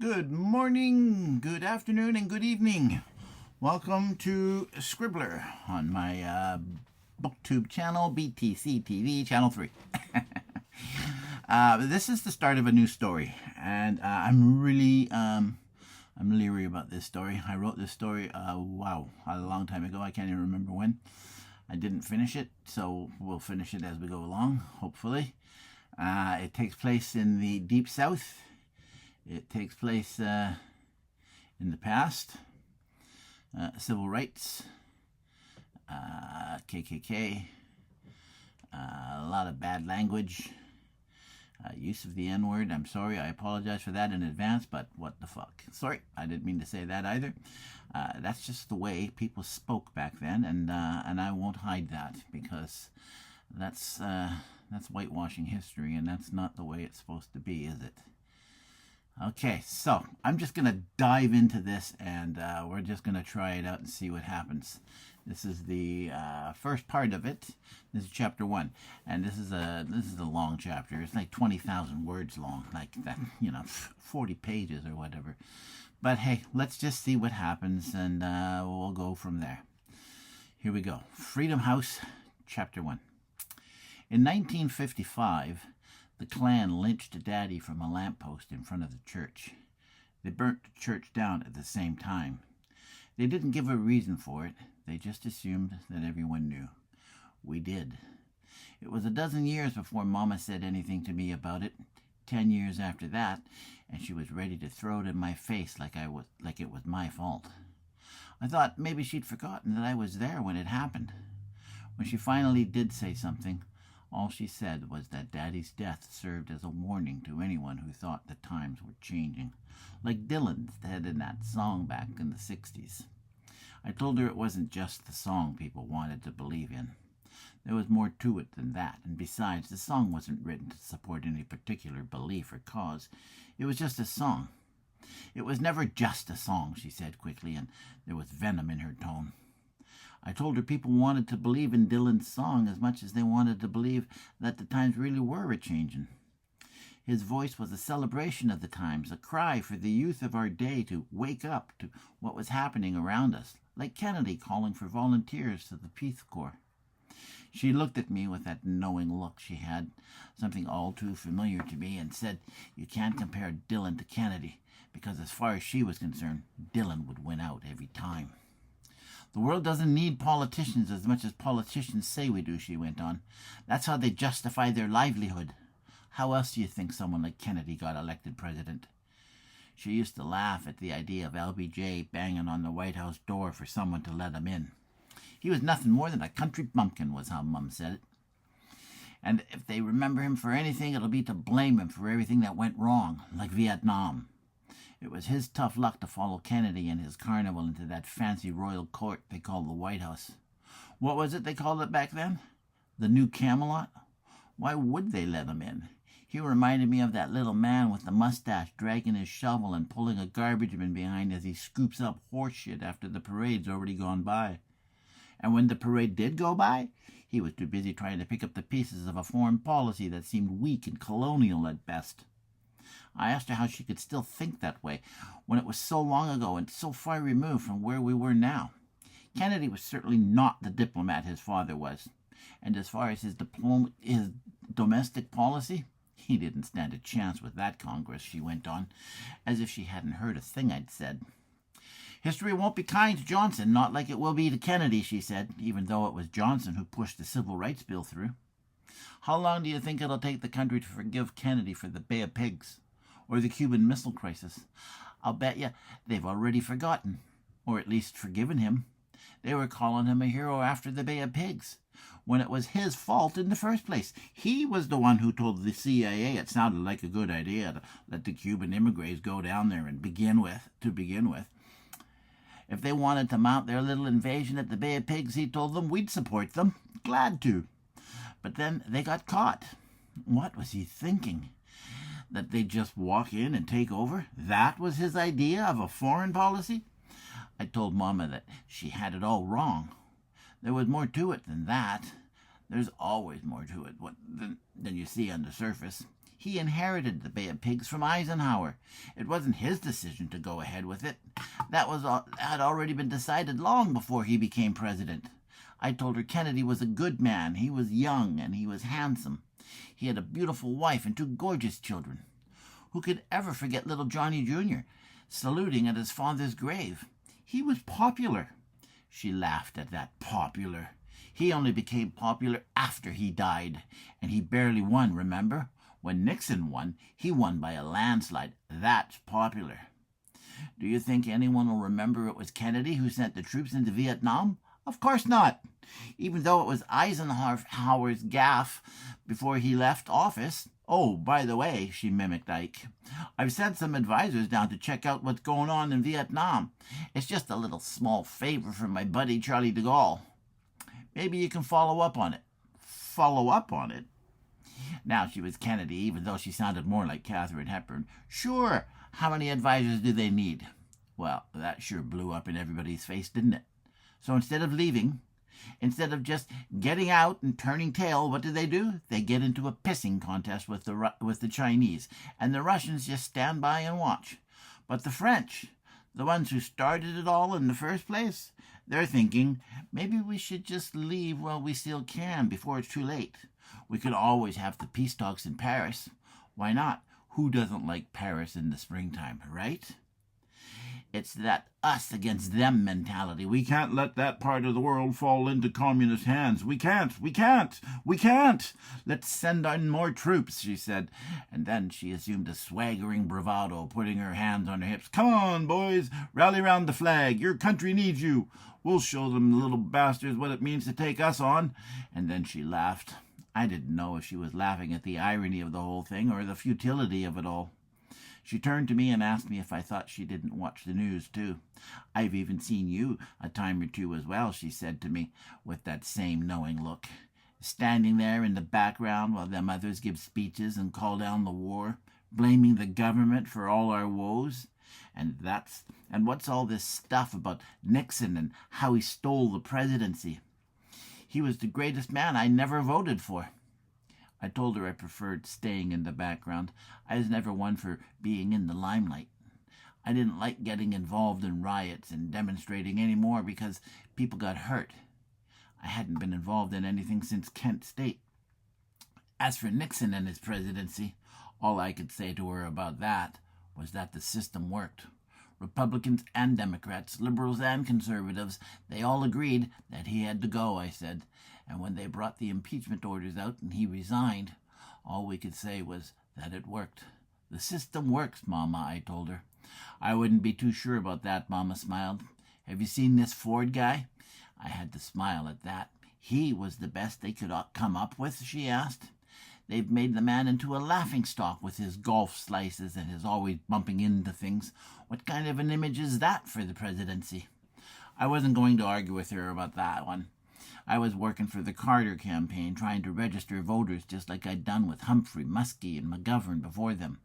Good morning, good afternoon, and good evening. Welcome to Scribbler on my booktube channel, BTC-TV, channel 3. This is the start of a new story, and I'm really leery about this story. I wrote this story, a long time ago. I can't even remember when. I didn't finish it, so we'll finish it as we go along, hopefully. It takes place in the Deep South. It takes place in the past. Civil rights, KKK, a lot of bad language, use of the N-word. I'm sorry, I apologize for that in advance, but what the fuck. Sorry, I didn't mean to say that either. That's just the way people spoke back then, and I won't hide that, because that's whitewashing history, and that's not the way it's supposed to be, is it? Okay, so I'm just going to dive into this, and we're just going to try it out and see what happens. This is the first part of it. This is chapter 1, and this is a long chapter. It's like 20,000 words long, like that, 40 pages or whatever. But hey, let's just see what happens, and we'll go from there. Here we go. Freedom House, chapter 1. In 1955, the Klan lynched Daddy from a lamppost in front of the church. They burnt the church down at the same time. They didn't give a reason for it. They just assumed that everyone knew. We did. It was a dozen years before Mama said anything to me about it. 10 years after that, and she was ready to throw it in my face like it was my fault. I thought maybe she'd forgotten that I was there when it happened. When she finally did say something, all she said was that Daddy's death served as a warning to anyone who thought the times were changing, like Dylan said in that song back in the 60s. I told her it wasn't just the song people wanted to believe in. There was more to it than that, and besides, the song wasn't written to support any particular belief or cause. It was just a song. It was never just a song, she said quickly, and there was venom in her tone. I told her people wanted to believe in Dylan's song as much as they wanted to believe that the times really were a-changin'. His voice was a celebration of the times, a cry for the youth of our day to wake up to what was happening around us, like Kennedy calling for volunteers to the Peace Corps. She looked at me with that knowing look she had, something all too familiar to me, and said, "You can't compare Dylan to Kennedy, because as far as she was concerned, Dylan would win out every time." "The world doesn't need politicians as much as politicians say we do," she went on. "That's how they justify their livelihood. How else do you think someone like Kennedy got elected president?" She used to laugh at the idea of LBJ banging on the White House door for someone to let him in. He was nothing more than a country bumpkin, was how Mum said it. And if they remember him for anything, it'll be to blame him for everything that went wrong, like Vietnam. It was his tough luck to follow Kennedy and his carnival into that fancy royal court they called the White House. What was it they called it back then? The New Camelot? Why would they let him in? He reminded me of that little man with the mustache dragging his shovel and pulling a garbage bin behind as he scoops up horse shit after the parade's already gone by. And when the parade did go by, he was too busy trying to pick up the pieces of a foreign policy that seemed weak and colonial at best. I asked her how she could still think that way when it was so long ago and so far removed from where we were now. Kennedy was certainly not the diplomat his father was, and as far as his domestic policy, he didn't stand a chance with that Congress, she went on, as if she hadn't heard a thing I'd said. "History won't be kind to Johnson, not like it will be to Kennedy," she said, even though it was Johnson who pushed the Civil Rights Bill through. "How long do you think it'll take the country to forgive Kennedy for the Bay of Pigs? Or the Cuban Missile Crisis? I'll bet you they've already forgotten, or at least forgiven him. They were calling him a hero after the Bay of Pigs, when it was his fault in the first place. He was the one who told the CIA it sounded like a good idea to let the Cuban immigrants go down there and begin with. If they wanted to mount their little invasion at the Bay of Pigs, he told them we'd support them. Glad to. But then they got caught. What was he thinking? That they'd just walk in and take over? That was his idea of a foreign policy? I told Mama that she had it all wrong. There was more to it than that. There's always more to it than you see on the surface. He inherited the Bay of Pigs from Eisenhower. It wasn't his decision to go ahead with it. Had already been decided long before he became president. I told her Kennedy was a good man. He was young and he was handsome. He had a beautiful wife and 2 gorgeous children. Who could ever forget little Johnny Jr. saluting at his father's grave? He was popular. She laughed at that. Popular. He only became popular after he died, and he barely won, remember? When Nixon won, he won by a landslide. That's popular. Do you think anyone will remember it was Kennedy who sent the troops into Vietnam? Of course not. Even though it was Eisenhower's gaffe before he left office. Oh, by the way, she mimicked Ike, I've sent some advisors down to check out what's going on in Vietnam. It's just a little small favor from my buddy Charlie de Gaulle. Maybe you can follow up on it. Follow up on it? Now she was Kennedy, even though she sounded more like Katharine Hepburn. Sure, how many advisors do they need? Well, that sure blew up in everybody's face, didn't it? So instead of leaving, instead of just getting out and turning tail, what do? They get into a pissing contest with the Chinese, and the Russians just stand by and watch. But the French, the ones who started it all in the first place, they're thinking, maybe we should just leave while we still can before it's too late. We could always have the peace talks in Paris. Why not? Who doesn't like Paris in the springtime, right? It's that us against them mentality. We can't let that part of the world fall into communist hands. We can't. Let's send in more troops, she said. And then she assumed a swaggering bravado, putting her hands on her hips. Come on, boys, rally round the flag. Your country needs you. We'll show them, the little bastards, what it means to take us on. And then she laughed. I didn't know if she was laughing at the irony of the whole thing or the futility of it all. She turned to me and asked me if I thought she didn't watch the news, too. I've even seen you a time or two as well, she said to me, with that same knowing look. Standing there in the background while them others give speeches and call down the war, blaming the government for all our woes. And what's all this stuff about Nixon and how he stole the presidency? He was the greatest man I never voted for. I told her I preferred staying in the background. I was never one for being in the limelight. I didn't like getting involved in riots and demonstrating anymore because people got hurt. I hadn't been involved in anything since Kent State. As for Nixon and his presidency, all I could say to her about that was that the system worked. Republicans and Democrats, liberals and conservatives, they all agreed that he had to go, I said. And when they brought the impeachment orders out and he resigned, all we could say was that it worked. The system works, Mama, I told her. I wouldn't be too sure about that, Mama smiled. Have you seen this Ford guy? I had to smile at that. He was the best they could come up with, she asked. They've made the man into a laughingstock with his golf slices and his always bumping into things. What kind of an image is that for the presidency? I wasn't going to argue with her about that one. I was working for the Carter campaign, trying to register voters just like I'd done with Humphrey, Muskie, and McGovern before them.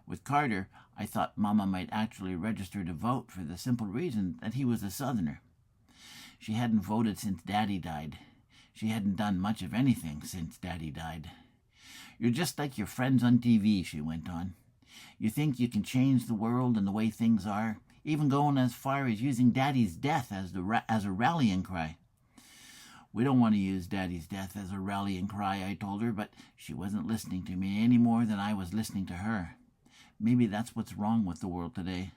With Carter, I thought Mama might actually register to vote for the simple reason that he was a Southerner. She hadn't voted since Daddy died. She hadn't done much of anything since Daddy died. You're just like your friends on TV, she went on. You think you can change the world and the way things are, even going as far as using Daddy's death as a rallying cry. We don't want to use Daddy's death as a rallying cry, I told her, but she wasn't listening to me any more than I was listening to her. Maybe that's what's wrong with the world today.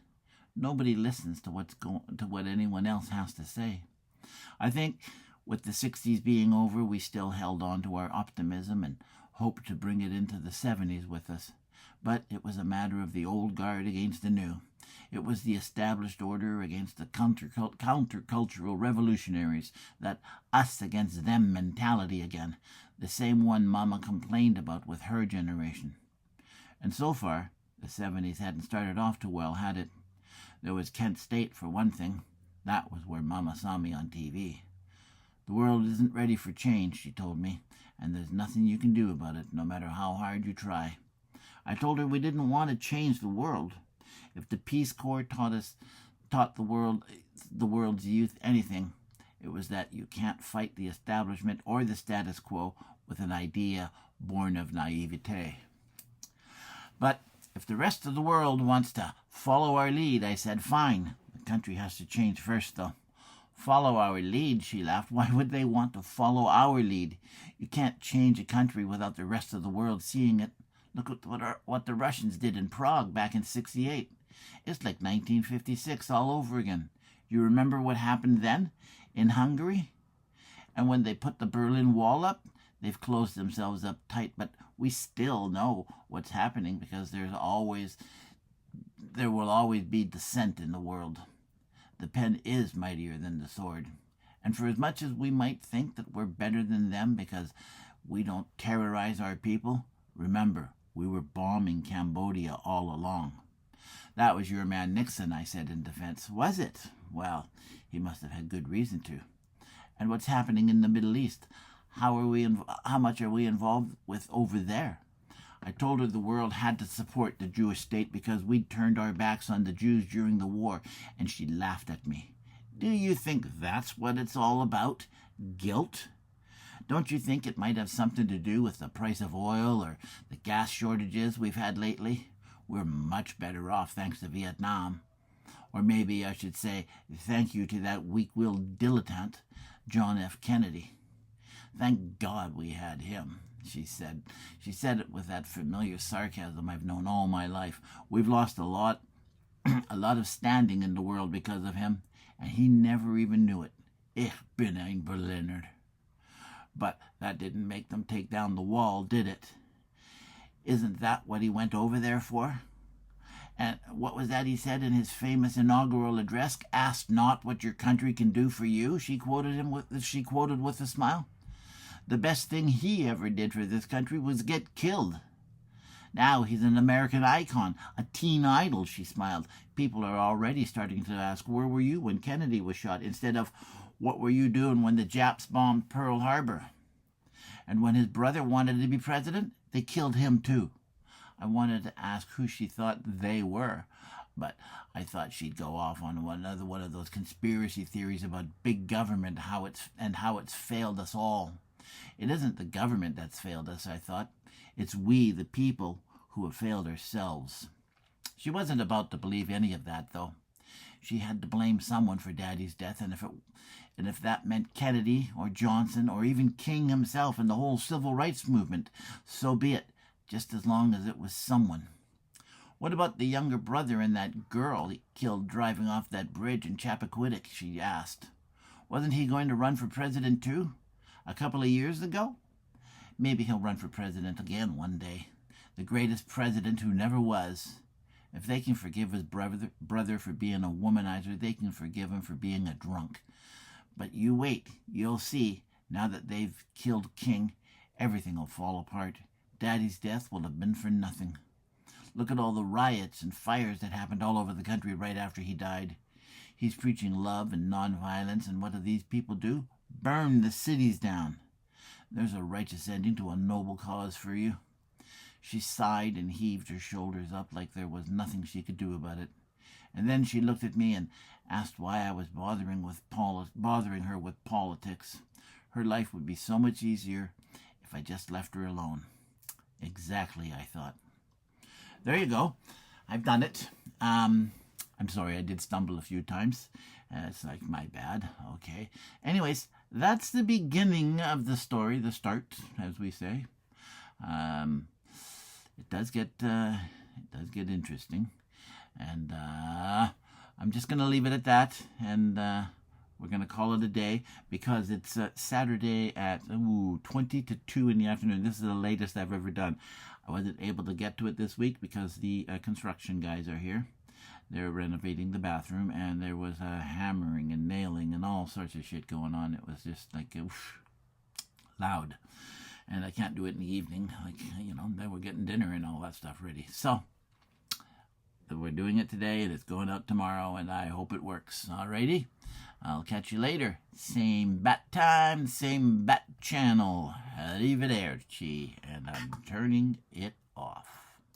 Nobody listens to what anyone else has to say. I think with the 60s being over, we still held on to our optimism and hoped to bring it into the 70s with us. But it was a matter of the old guard against the new. It was the established order against the countercultural revolutionaries, that us against them mentality again, the same one Mama complained about with her generation. And so far, the 70s hadn't started off too well, had it? There was Kent State, for one thing. That was where Mama saw me on TV. The world isn't ready for change, she told me, and there's nothing you can do about it, no matter how hard you try. I told her we didn't want to change the world. If the Peace Corps taught the world's youth anything, it was that you can't fight the establishment or the status quo with an idea born of naivete. But if the rest of the world wants to follow our lead, I said, fine. The country has to change first, though. Follow our lead, she laughed. Why would they want to follow our lead? You can't change a country without the rest of the world seeing it. Look at what the Russians did in Prague back in '68. It's like 1956 all over again. You remember what happened then in Hungary? And when they put the Berlin Wall up, they've closed themselves up tight, but we still know what's happening because there will always be dissent in the world. The pen is mightier than the sword. And for as much as we might think that we're better than them because we don't terrorize our people, remember, we were bombing Cambodia all along. That was your man Nixon, I said in defense. Was it? Well, he must have had good reason to. And what's happening in the Middle East? How much are we involved with over there? I told her the world had to support the Jewish state because we'd turned our backs on the Jews during the war, and she laughed at me. Do you think that's what it's all about? Guilt? Don't you think it might have something to do with the price of oil or the gas shortages we've had lately? We're much better off thanks to Vietnam. Or maybe I should say thank you to that weak-willed dilettante, John F. Kennedy. Thank God we had him, she said. She said it with that familiar sarcasm I've known all my life. We've lost a lot of standing in the world because of him, and he never even knew it. Ich bin ein Berliner. But that didn't make them take down the wall, did it? Isn't that what he went over there for? And what was that he said in his famous inaugural address? Ask not what your country can do for you, she quoted with a smile. The best thing he ever did for this country was get killed. Now he's an American icon, a teen idol, she smiled. People are already starting to ask, where were you when Kennedy was shot, instead of, what were you doing when the Japs bombed Pearl Harbor? And when his brother wanted to be president, they killed him too. I wanted to ask who she thought they were, but I thought she'd go off on another one of those conspiracy theories about big government, how it's failed us all. It isn't the government that's failed us, I thought. It's we, the people, who have failed ourselves. She wasn't about to believe any of that, though. She had to blame someone for Daddy's death, and if that meant Kennedy or Johnson or even King himself and the whole civil rights movement, so be it, just as long as it was someone. What about the younger brother and that girl he killed driving off that bridge in Chappaquiddick, she asked. Wasn't he going to run for president too? A couple of years ago? Maybe he'll run for president again one day. The greatest president who never was. If they can forgive his brother for being a womanizer, they can forgive him for being a drunk. But you wait, you'll see. Now that they've killed King, everything will fall apart. Daddy's death will have been for nothing. Look at all the riots and fires that happened all over the country right after he died. He's preaching love and nonviolence, and what do these people do? Burn the cities down. There's a righteous ending to a noble cause for you. She sighed and heaved her shoulders up like there was nothing she could do about it. And then she looked at me and asked why I was bothering her with politics. Her life would be so much easier if I just left her alone. Exactly, I thought. There you go. I've done it. I'm sorry, I did stumble a few times. It's like my bad. Okay. Anyways, that's the beginning of the story, the start, as we say. It does get interesting, and I'm just gonna leave it at that, and we're gonna call it a day because it's Saturday at 20 to 2 in the afternoon. This is the latest I've ever done. I wasn't able to get to it this week because the construction guys are here. They're renovating the bathroom, and there was hammering and nailing and all sorts of shit going on. It was just like loud. And I can't do it in the evening. Then we're getting dinner and all that stuff ready. So, we're doing it today, and it's going out tomorrow, and I hope it works. Alrighty? I'll catch you later. Same bat time, same bat channel. Arrivederci. And I'm turning it off.